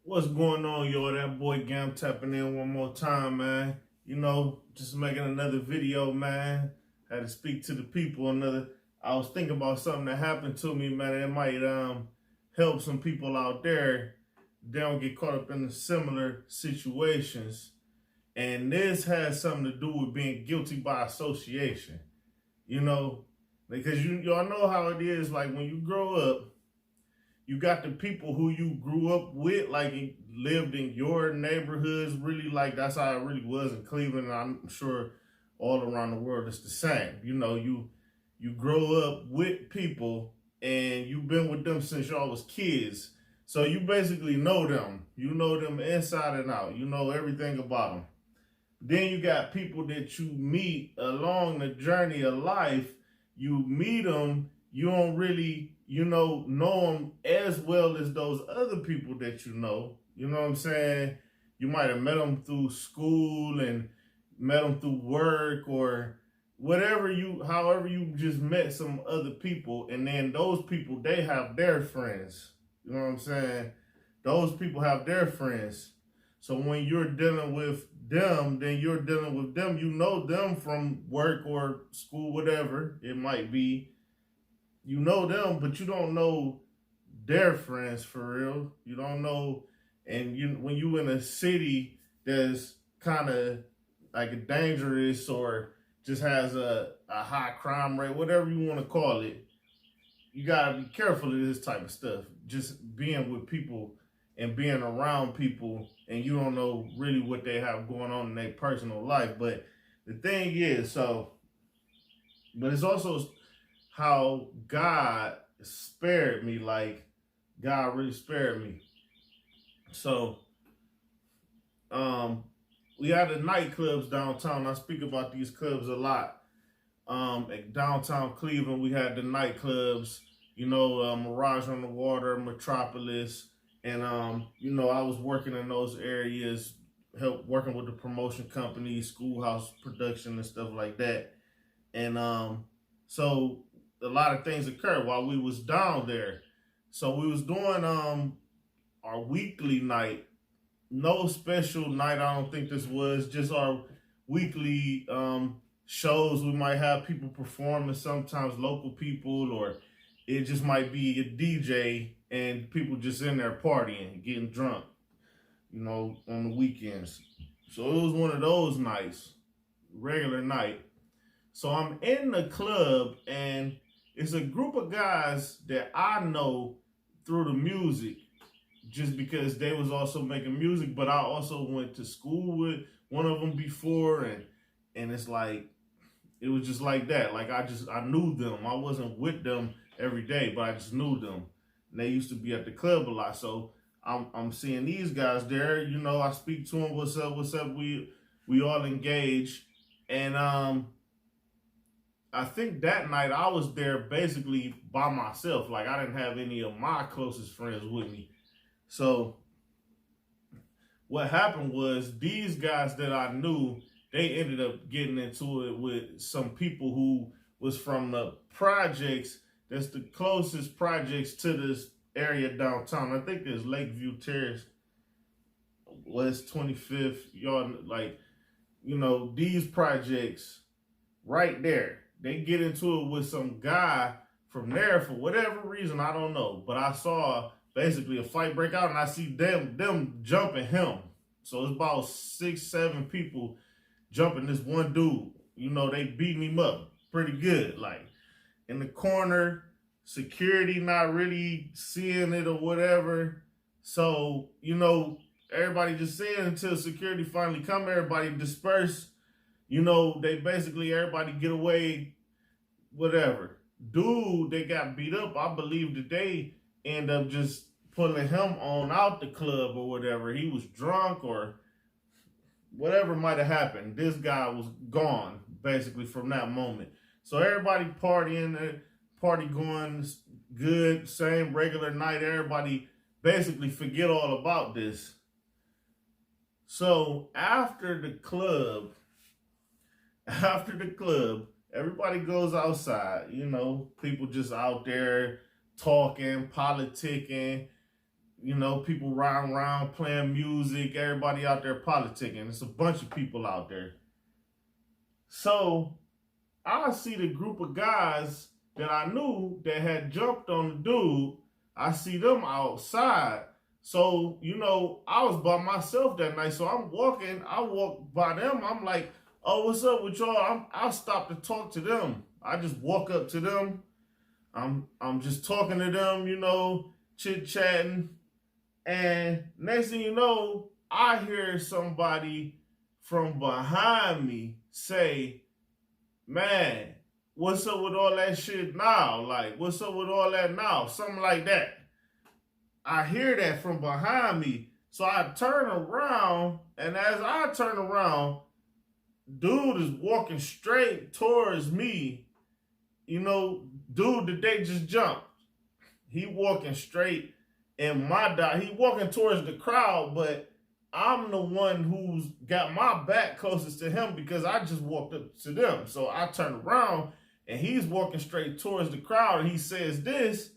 What's going on, yo? That boy Gam tapping in one more time, man. Just making another video, man. Had to speak to the people. I was thinking about something that happened to me, man. It might help some people out there. They don't get caught up in similar situations. And this has something to do with being guilty by association. You know, because y'all know how it is. Like when you grow up, you got the people who you grew up with, like lived in your neighborhoods. Really, like that's how it really was in Cleveland. And I'm sure all around the world it's the same. You grow up with people and you've been with them since y'all was kids. So you basically know them. You know them inside and out. You know everything about them. Then you got people that you meet along the journey of life. You meet them, you don't really, know them as well as those other people that you know. You know what I'm saying? You might have met them through school and met them through work or however you just met some other people. And then those people, they have their friends. You know what I'm saying? Those people have their friends. So when you're dealing with them, then you're dealing with them. You know them from work or school, whatever it might be. You know them, but you don't know their friends for real. You don't know, and when you in a city that's kind of like dangerous or just has a high crime rate, whatever you want to call it, you gotta be careful of this type of stuff. Just being with people and being around people, and you don't know really what they have going on in their personal life. But the thing is, but it's also how God spared me. Like God really spared me. So, we had the nightclubs downtown. I speak about these clubs a lot. At downtown Cleveland, we had the nightclubs, Mirage on the Water, Metropolis. And, I was working in those areas, working with the promotion company, Schoolhouse Production and stuff like that. And so a lot of things occurred while we was down there. So we was doing our weekly night, no special night. I don't think this was just our weekly shows. We might have people performing, sometimes local people, or it just might be a DJ and people just in there partying, getting drunk, on the weekends. So it was one of those nights, regular night. So I'm in the club and it's a group of guys that I know through the music just because they was also making music, but I also went to school with one of them before, and it's like it was just like that. Like I knew them. I wasn't with them every day, but I just knew them. And they used to be at the club a lot. So I'm seeing these guys there. I speak to them. What's up? What's up? We all engage, and I think that night I was there basically by myself. Like I didn't have any of my closest friends with me. So what happened was these guys that I knew, they ended up getting into it with some people who was from the projects. That's the closest projects to this area downtown. I think there's Lakeview Terrace, West 25th. Y'all these projects right there. They get into it with some guy from there for whatever reason, I don't know. But I saw basically a fight break out and I see them jumping him. So it's about 6, 7 people jumping this one dude. They beating him up pretty good. Like in the corner, security not really seeing it or whatever. So, everybody just seeing until security finally come, everybody disperse. They basically everybody get away, whatever. Dude, they got beat up. I believe that they end up just pulling him on out the club or whatever. He was drunk or whatever might have happened. This guy was gone basically from that moment. So everybody partying, party going good, same regular night. Everybody basically forget all about this. So after the club, everybody goes outside. People just out there talking, politicking, You know, people riding around playing music, everybody out there politicking. It's a bunch of people out there. So I see the group of guys that I knew that had jumped on the dude. I see them outside. So, you know, I was by myself that night. So I'm walking, I walk by them. I'm like, oh, what's up with y'all? I stop to talk to them. I just walk up to them. I'm just talking to them, you know, chit-chatting. And next thing you know, I hear somebody from behind me say, man, what's up with all that shit now? Like, what's up with all that now? Something like that. I hear that from behind me. So I turn around, and as I turn around, dude is walking straight towards me. You know, dude that they just jumped. He walking straight in he walking towards the crowd, but I'm the one who's got my back closest to him because I just walked up to them. So I turn around and he's walking straight towards the crowd and he says this.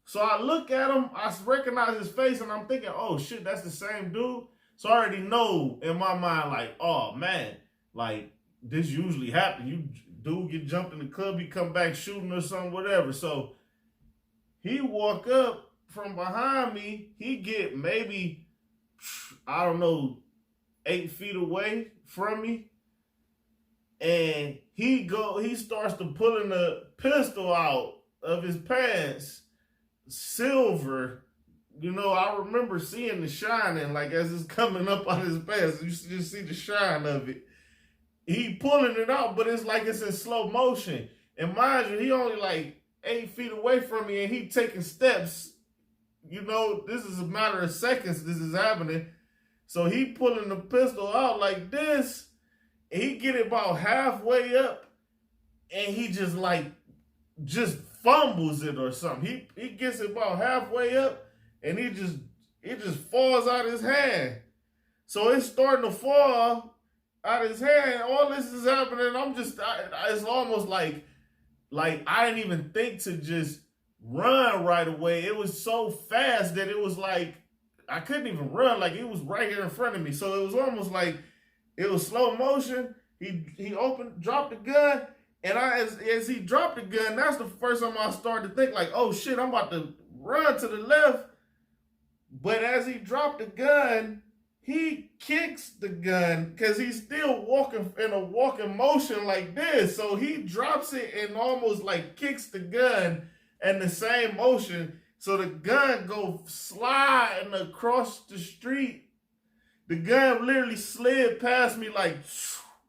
So I look at him, I recognize his face and I'm thinking, oh shit, that's the same dude. So I already know in my mind, like, oh man, like this usually happens. You dude get jumped in the club, he come back shooting or something, whatever. So he walk up from behind me, he get maybe, I don't know, 8 feet away from me. And he starts to pulling a pistol out of his pants, silver. You know, I remember seeing the shining, like as it's coming up out of his pants. You just see the shine of it. He pulling it out, but it's like it's in slow motion. And mind you, he only like 8 feet away from me and he taking steps. You know, this is a matter of seconds this is happening. So he pulling the pistol out like this. And he get it about halfway up. And he just fumbles it or something. He gets it about halfway up. And it just falls out of his hand. So it's starting to fall out of his hand. All this is happening. It's almost like I didn't even think to just run right away. It was so fast that it was like I couldn't even run. Like it was right here in front of me. So it was almost like it was slow motion. He dropped the gun, and as he dropped the gun, that's the first time I started to think like, oh shit, I'm about to run to the left. But as he dropped the gun, he kicks the gun because he's still walking in a walking motion like this. So he drops it and almost like kicks the gun in the same motion. So the gun go sliding across the street. The gun literally slid past me like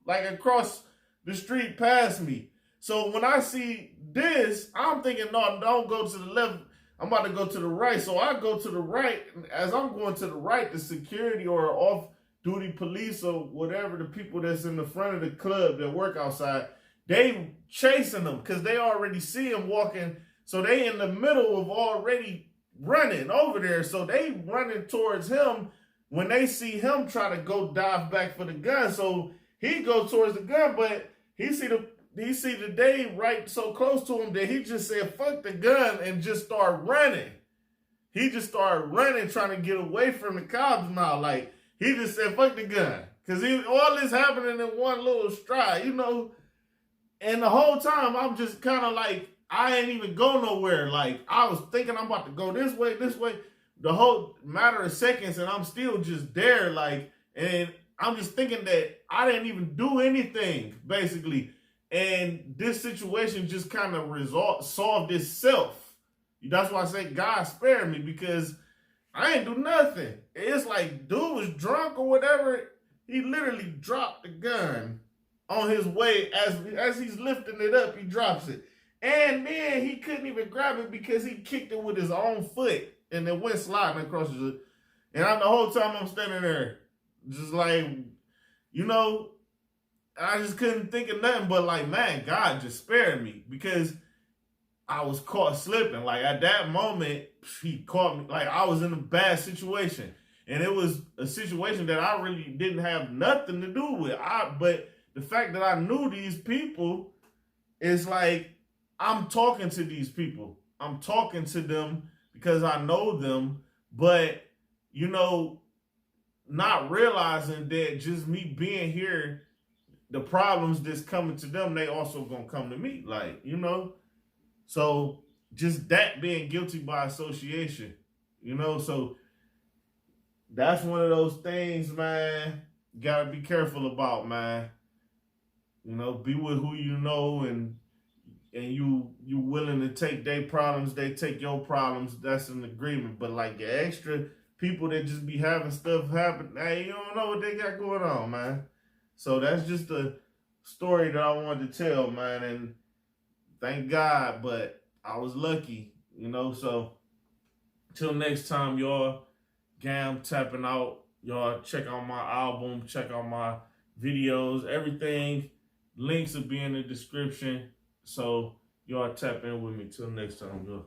across the street past me. So when I see this, I'm thinking, no, don't go to the left. I'm about to go to the right. So I go to the right. As I'm going to the right, the security or off-duty police or whatever, the people that's in the front of the club that work outside, they chasing them because they already see him walking. So they in the middle of already running over there. So they running towards him when they see him try to go dive back for the gun. So he goes towards the gun, but he see the Dave right so close to him that he just said, fuck the gun, and just started running. He just started running, trying to get away from the cops now. Like, he just said, fuck the gun. Because all this happening in one little stride, you know. And the whole time, I'm just kind of like, I ain't even go nowhere. Like, I was thinking I'm about to go this way. The whole matter of seconds, and I'm still just there, like, and I'm just thinking that I didn't even do anything, basically. And this situation just kind of solved itself. That's why I say God spared me, because I ain't do nothing. It's like dude was drunk or whatever. He literally dropped the gun on his way. As he's lifting it up, he drops it. And then he couldn't even grab it because he kicked it with his own foot. And it went sliding across the... And the whole time I'm standing there, just like, you know... I just couldn't think of nothing but like, man, God just spared me, because I was caught slipping. Like at that moment, he caught me. Like I was in a bad situation, and it was a situation that I really didn't have nothing to do with. But the fact that I knew these people, is like I'm talking to these people. I'm talking to them because I know them, But, you know, not realizing that just me being here, the problems that's coming to them, they also gonna come to me. Like, you know, so just that being guilty by association, you know, so that's one of those things, man. Gotta be careful about, man. You know, be with who you know, and you willing to take their problems, they take your problems. That's an agreement. But like the extra people that just be having stuff happen, hey, you don't know what they got going on, man. So that's just a story that I wanted to tell, man. And thank God, but I was lucky, you know. So till next time, y'all. Gam tapping out. Y'all check out my album, check out my videos, everything. Links will be in the description. So y'all tap in with me. Till next time, y'all.